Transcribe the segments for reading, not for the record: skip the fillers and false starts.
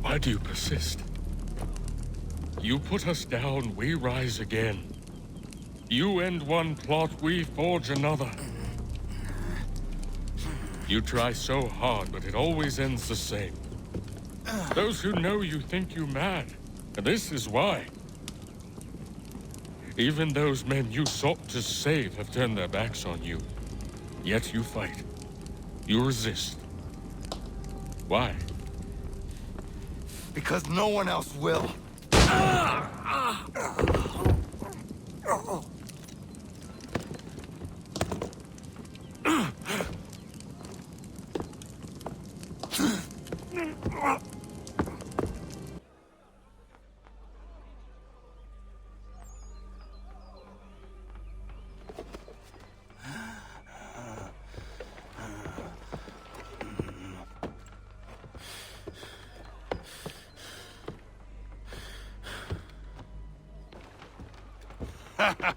Why do you persist? You put us down, we rise again. You end one plot, we forge another. You try so hard, but it always ends the same. Those who know you think you mad, and this is why. Even those men you sought to save have turned their backs on you. Yet you fight. You resist. Why? Because no one else will.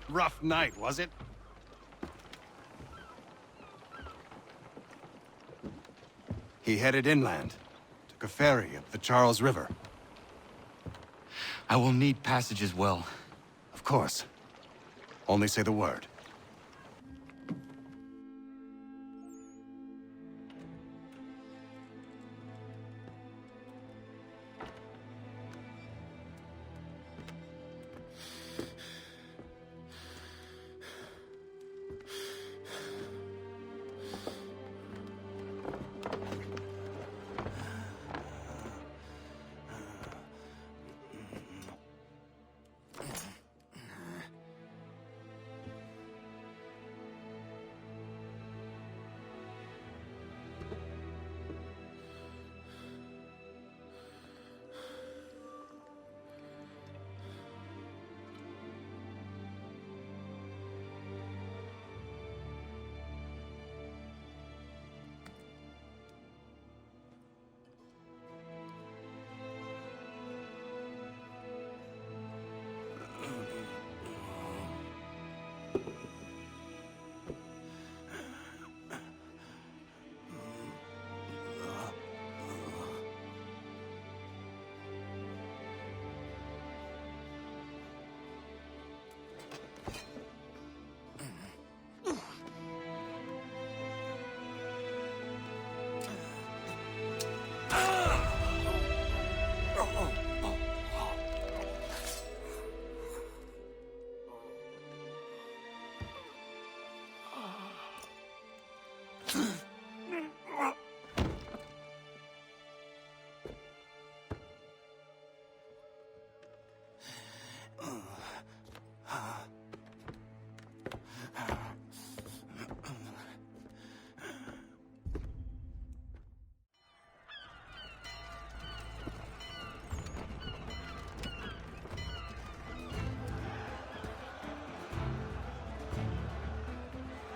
Rough night, was it? He headed inland. Took a ferry up the Charles River. I will need passage as well. Of course. Only say the word.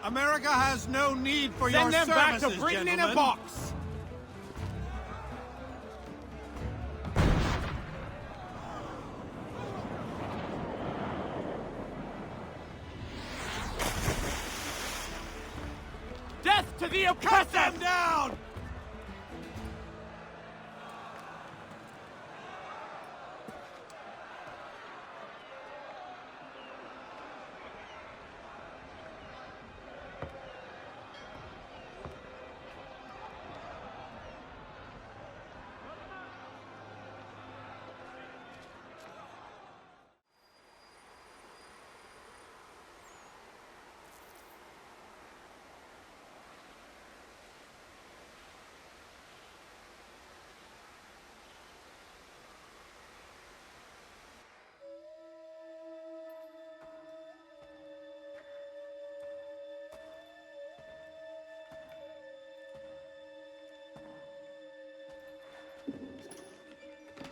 America has no need for your Send them back services, to Britain in a gentlemen. box! Death to the oppressor! Cut them down!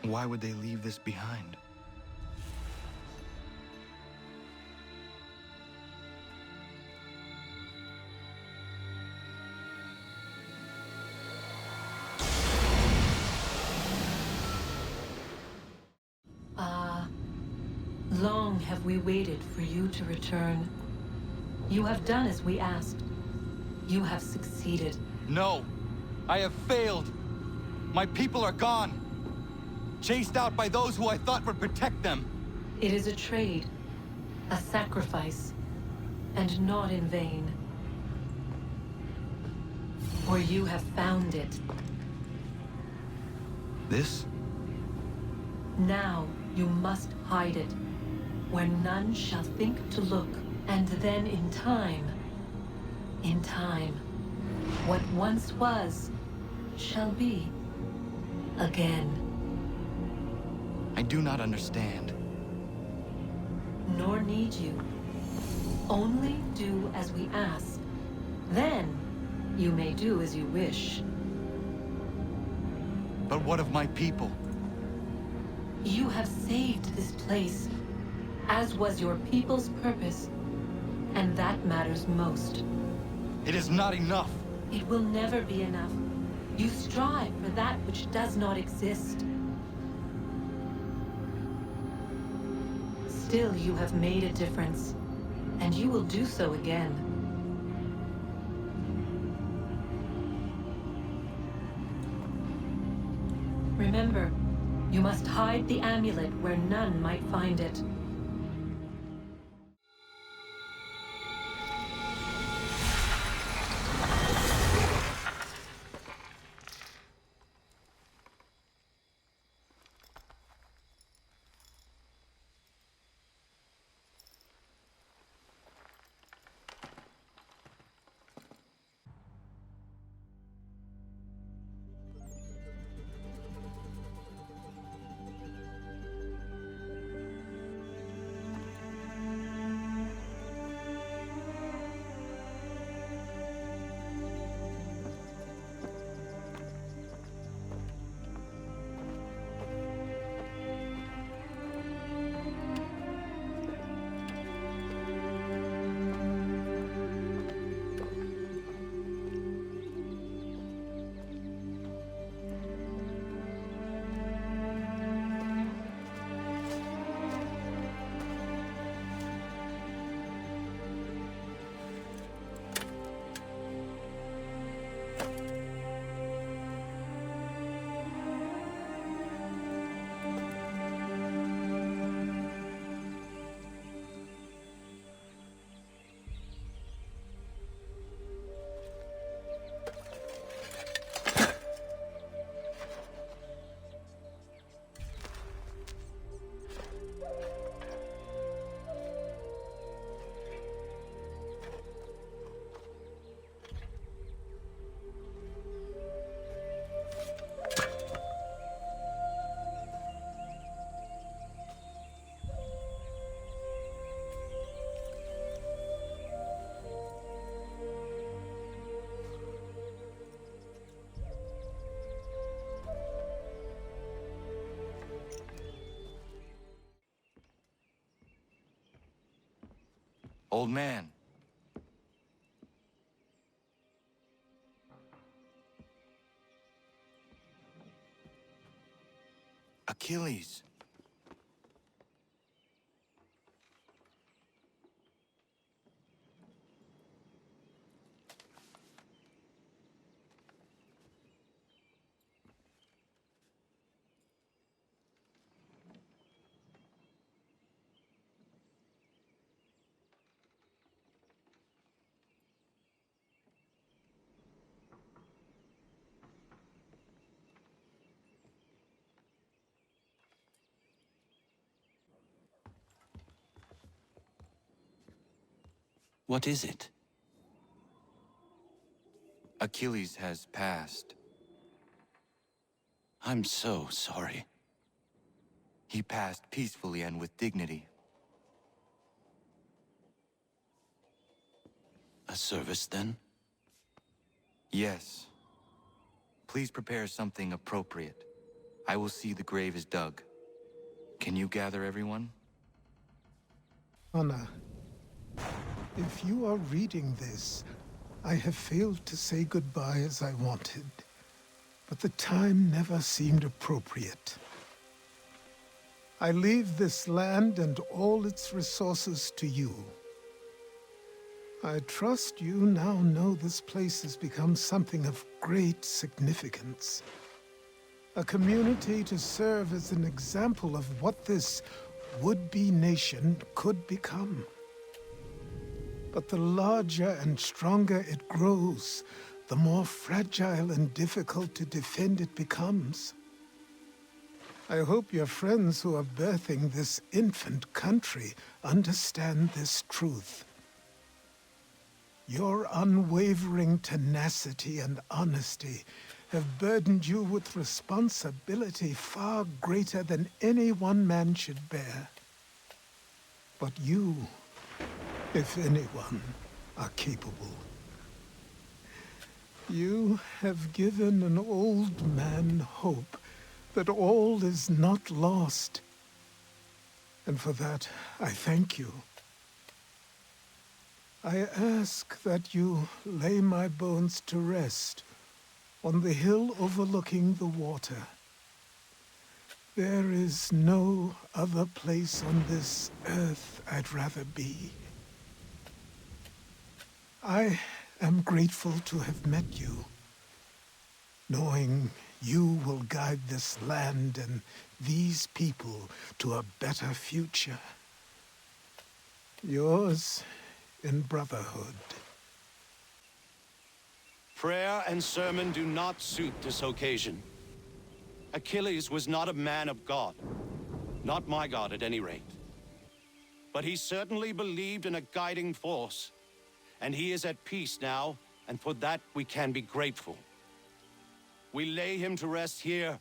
Why would they leave this behind? Long have we waited for you to return. You have done as we asked. You have succeeded. No! I have failed! My people are gone. Chased out by those who I thought would protect them. It is a trade, a sacrifice, and not in vain. For you have found it. This? Now you must hide it, where none shall think to look, and then in time, what once was, shall be again. I do not understand. Nor need you. Only do as we ask. Then, you may do as you wish. But what of my people? You have saved this place, as was your people's purpose, and that matters most. It is not enough. It will never be enough. You strive for that which does not exist. Still, you have made a difference, and you will do so again. Remember, you must hide the amulet where none might find it. Old man. Achilles. What is it? Achilles has passed. I'm so sorry. He passed peacefully and with dignity. A service, then? Yes. Please prepare something appropriate. I will see the grave is dug. Can you gather everyone? Anna, if you are reading this, I have failed to say goodbye as I wanted, but the time never seemed appropriate. I leave this land and all its resources to you. I trust you now know this place has become something of great significance. A community to serve as an example of what this would-be nation could become. But the larger and stronger it grows, the more fragile and difficult to defend it becomes. I hope your friends who are birthing this infant country understand this truth. Your unwavering tenacity and honesty have burdened you with responsibility far greater than any one man should bear. But you, if anyone, are capable. You have given an old man hope that all is not lost. And for that, I thank you. I ask that you lay my bones to rest on the hill overlooking the water. There is no other place on this earth I'd rather be. I am grateful to have met you, knowing you will guide this land and these people to a better future. Yours in brotherhood. Prayer and sermon do not suit this occasion. Achilles was not a man of God. Not my God, at any rate. But he certainly believed in a guiding force. And he is at peace now, and for that we can be grateful. We lay him to rest here,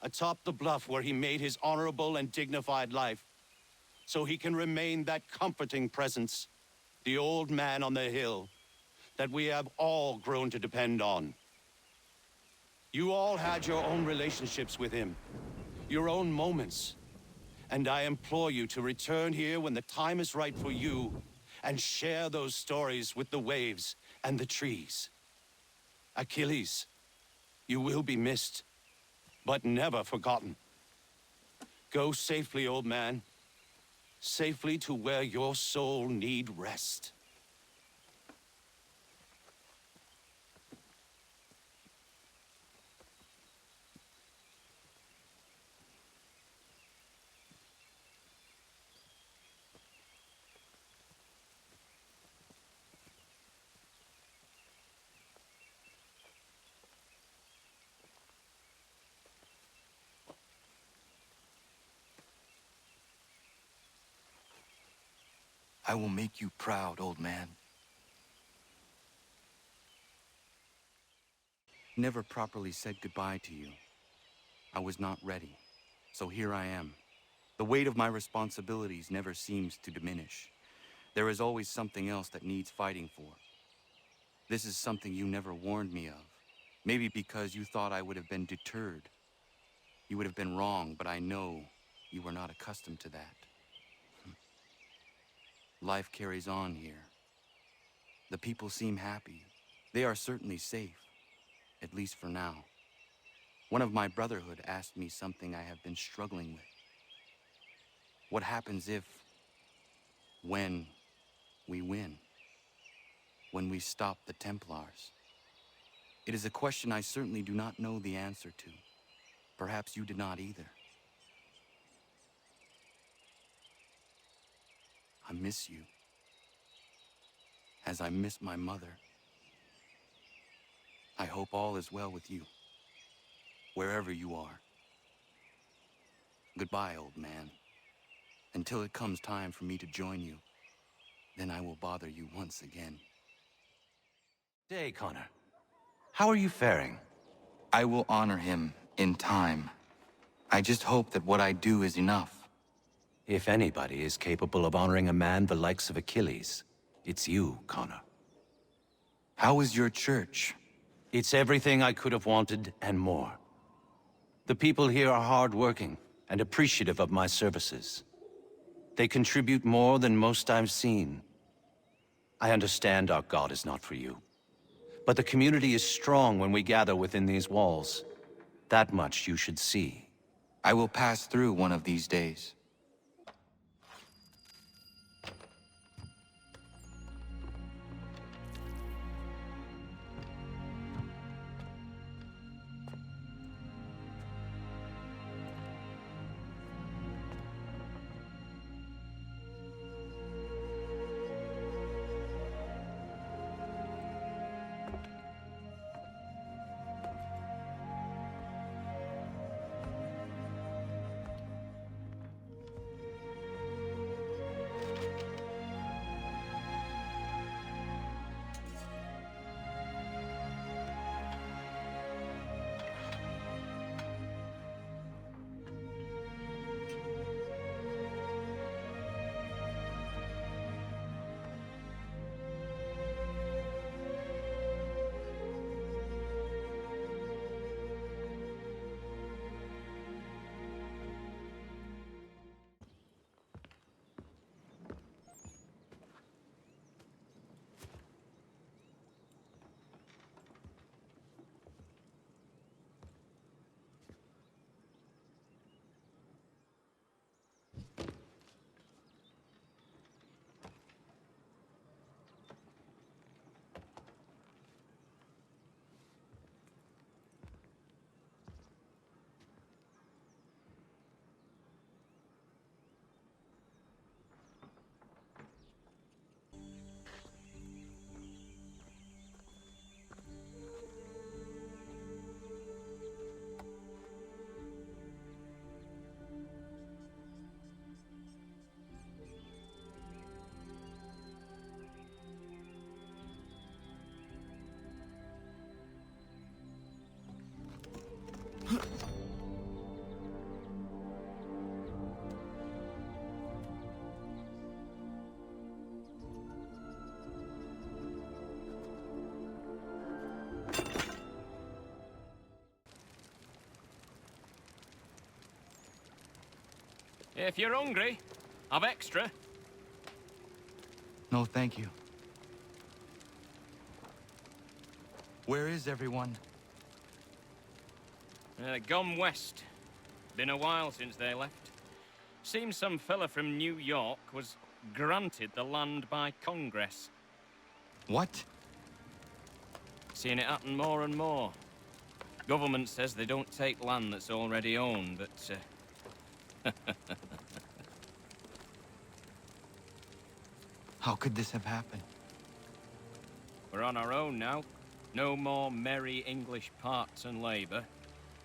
atop the bluff where he made his honorable and dignified life, so he can remain that comforting presence, the old man on the hill, that we have all grown to depend on. You all had your own relationships with him, your own moments, and I implore you to return here when the time is right for you, and share those stories with the waves and the trees. Achilles, you will be missed, but never forgotten. Go safely, old man. Safely to where your soul need rest. I will make you proud, old man. Never properly said goodbye to you. I was not ready, so here I am. The weight of my responsibilities never seems to diminish. There is always something else that needs fighting for. This is something you never warned me of. Maybe because you thought I would have been deterred. You would have been wrong, but I know you were not accustomed to that. Life carries on here. The people seem happy. They are certainly safe, at least for now. One of my brotherhood asked me something I have been struggling with. What happens if, when we win? When we stop the Templars? It is a question I certainly do not know the answer to. Perhaps you did not either. I miss you, as I miss my mother. I hope all is well with you, wherever you are. Goodbye, old man. Until it comes time for me to join you, then I will bother you once again. Day, Connor. How are you faring? I will honor him in time. I just hope that what I do is enough. If anybody is capable of honoring a man the likes of Achilles, it's you, Connor. How is your church? It's everything I could have wanted and more. The people here are hardworking and appreciative of my services. They contribute more than most I've seen. I understand our God is not for you. But the community is strong when we gather within these walls. That much you should see. I will pass through one of these days. If you're hungry, I've extra. No, thank you. Where is everyone? Gone west. Been a while since they left. Seems some fella from New York was granted the land by Congress. What? Seeing it happen more and more. Government says they don't take land that's already owned, but How could this have happened? we're on our own now. No more merry English parts and labour,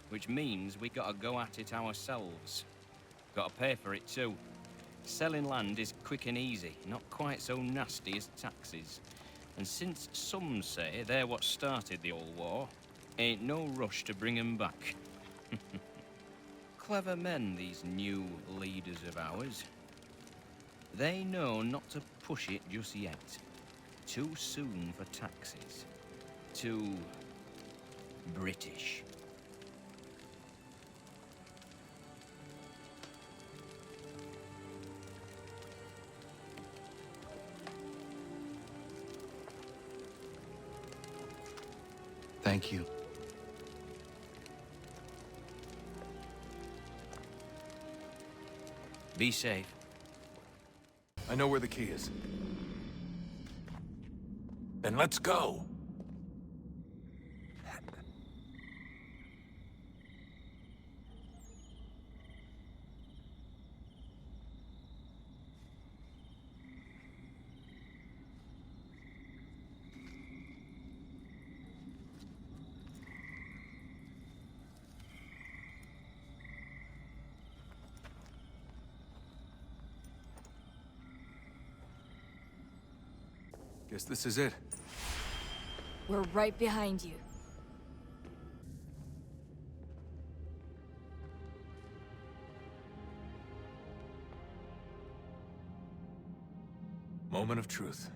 which means we gotta go at it ourselves. Gotta pay for it too. Selling land is quick and easy, not quite so nasty as taxes. And since some say they're what started the old war, ain't no rush to bring 'em back. Clever men, these new leaders of ours. They know not to push it just yet. Too soon for taxes. Too British. Thank you. Be safe. I know where the key is. Then let's go. Guess this is it. We're right behind you. Moment of truth.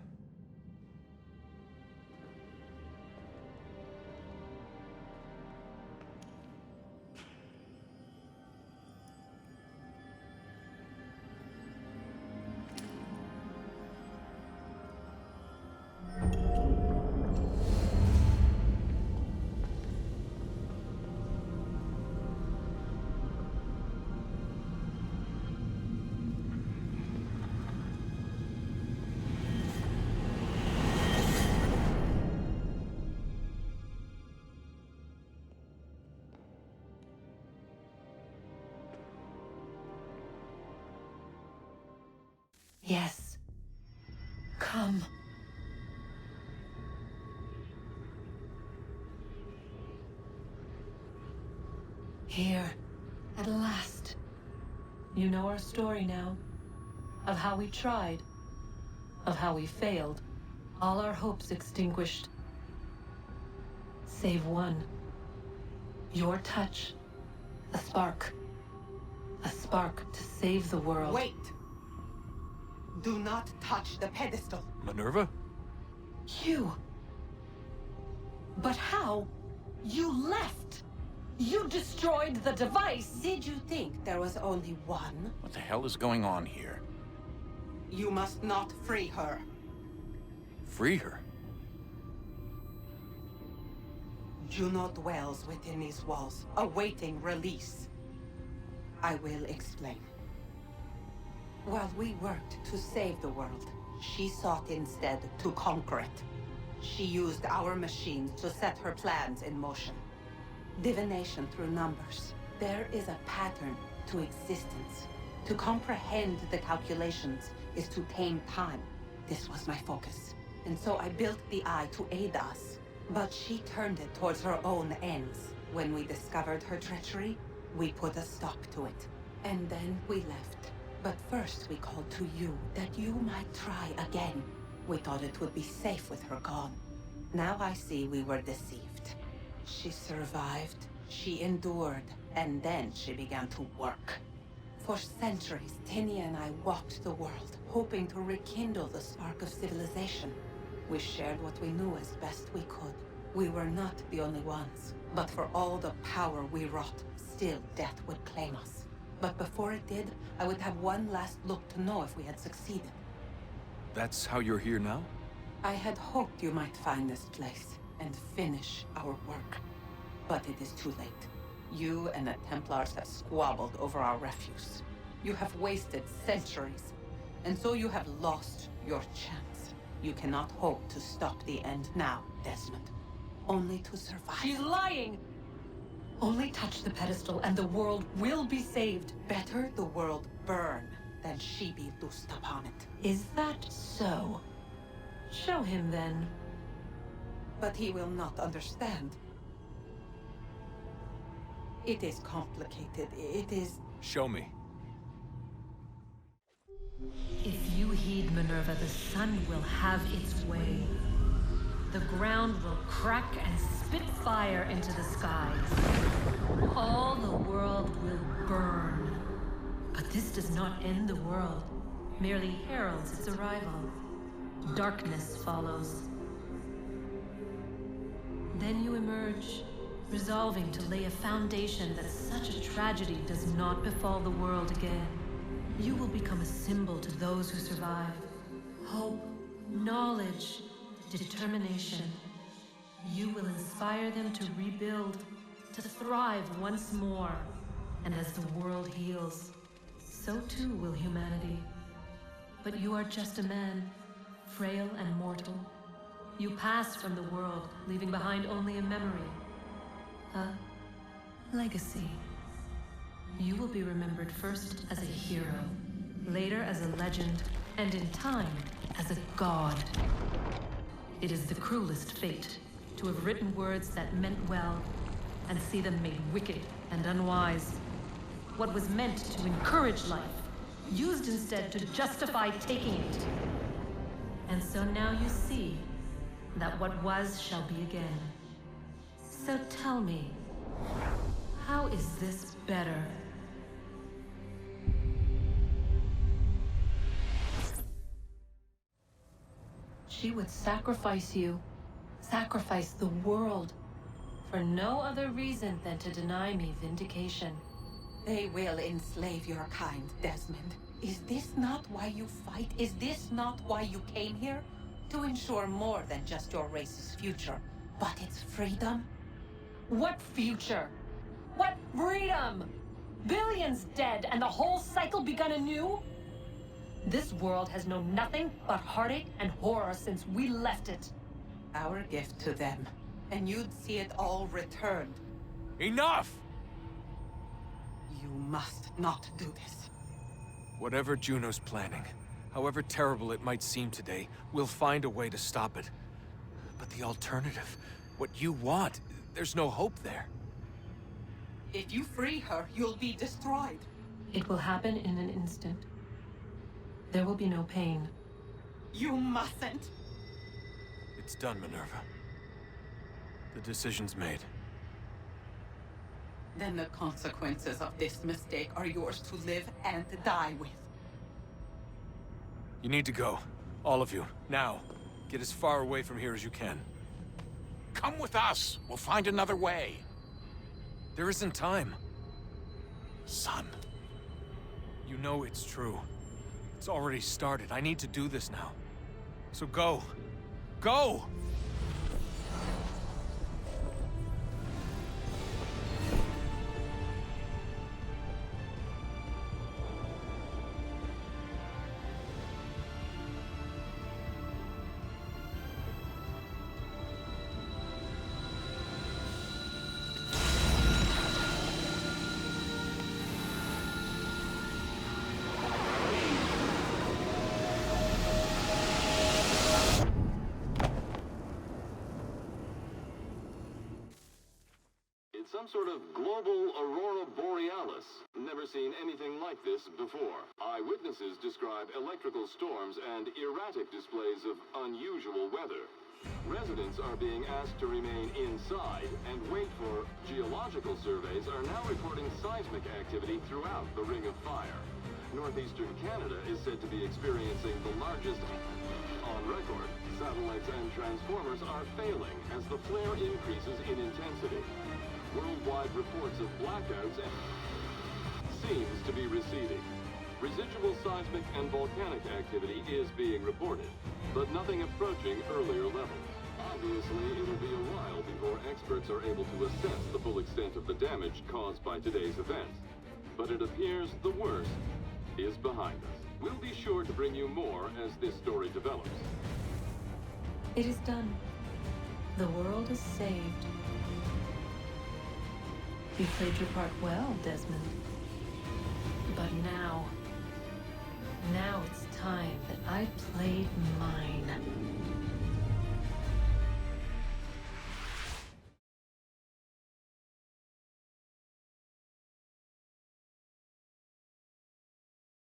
Yes. Come. Here, at last. You know our story now. Of how we tried. Of how we failed. All our hopes extinguished. Save one. Your touch. A spark. A spark to save the world. Wait! Do not touch the pedestal. Minerva? You. But how? You left! You destroyed the device! Did you think there was only one? What the hell is going on here? You must not free her. Free her? Juno dwells within these walls, awaiting release. I will explain. While we worked to save the world, she sought instead to conquer it. She used our machines to set her plans in motion. Divination through numbers. There is a pattern to existence. To comprehend the calculations is to tame time. This was my focus. And so I built the eye to aid us. But she turned it towards her own ends. When we discovered her treachery, we put a stop to it. And then we left. But first we called to you, that you might try again. We thought it would be safe with her gone. Now I see we were deceived. She survived, she endured, and then she began to work. For centuries, Tinia and I walked the world, hoping to rekindle the spark of civilization. We shared what we knew as best we could. We were not the only ones, but for all the power we wrought, still death would claim us. But before it did, I would have one last look to know if we had succeeded. That's how you're here now? I had hoped you might find this place and finish our work. But it is too late. You and the Templars have squabbled over our refuse. You have wasted centuries, and so you have lost your chance. You cannot hope to stop the end now, Desmond. Only to survive. She's lying! Only touch the pedestal and the world will be saved. Better the world burn than she be loosed upon it. Is that so? Show him then. But he will not understand. It is complicated. It is... Show me. If you heed Minerva, the sun will have its way. The ground will crack and spit fire into the skies. All the world will burn. But this does not end the world, merely heralds its arrival. Darkness follows. Then you emerge, resolving to lay a foundation that such a tragedy does not befall the world again. You will become a symbol to those who survive. Hope, knowledge, determination. You will inspire them to rebuild, to thrive once more. And as the world heals, so too will humanity. But you are just a man, frail and mortal. You pass from the world, leaving behind only a memory. A legacy. You will be remembered first as a hero, later as a legend, and in time, as a god. It is the cruelest fate, to have written words that meant well, and see them made wicked and unwise. What was meant to encourage life, used instead to justify taking it. And so now you see that what was shall be again. So tell me, how is this better? She would sacrifice you, sacrifice the world, for no other reason than to deny me vindication. They will enslave your kind, Desmond. Is this not why you fight? Is this not why you came here? To ensure more than just your race's future, but its freedom? What future? What freedom? Billions dead and the whole cycle begun anew? This world has known nothing but heartache and horror since we left it. Our gift to them, and you'd see it all returned. Enough! You must not do this. Whatever Juno's planning, however terrible it might seem today, we'll find a way to stop it. But the alternative, what you want, there's no hope there. If you free her, you'll be destroyed. It will happen in an instant. There will be no pain. You mustn't. It's done, Minerva. The decision's made. Then the consequences of this mistake are yours to live and die with. You need to go. All of you. Now. Get as far away from here as you can. Come with us. We'll find another way. There isn't time. Son. You know it's true. It's already started. I need to do this now. So go. Go! Some sort of global aurora borealis. Never seen anything like this before. Eyewitnesses describe electrical storms and erratic displays of unusual weather. Residents are being asked to remain inside and wait for geological surveys are now reporting seismic activity throughout the Ring of Fire. Northeastern Canada is said to be experiencing the largest on record. Satellites and transformers are failing as the flare increases in intensity. Worldwide reports of blackouts and seems to be receding. Residual seismic and volcanic activity is being reported, but nothing approaching earlier levels. Obviously, it'll be a while before experts are able to assess the full extent of the damage caused by today's events. But it appears the worst is behind us. We'll be sure to bring you more as this story develops. It is done. The world is saved. You played your part well, Desmond. But now it's time that I played mine.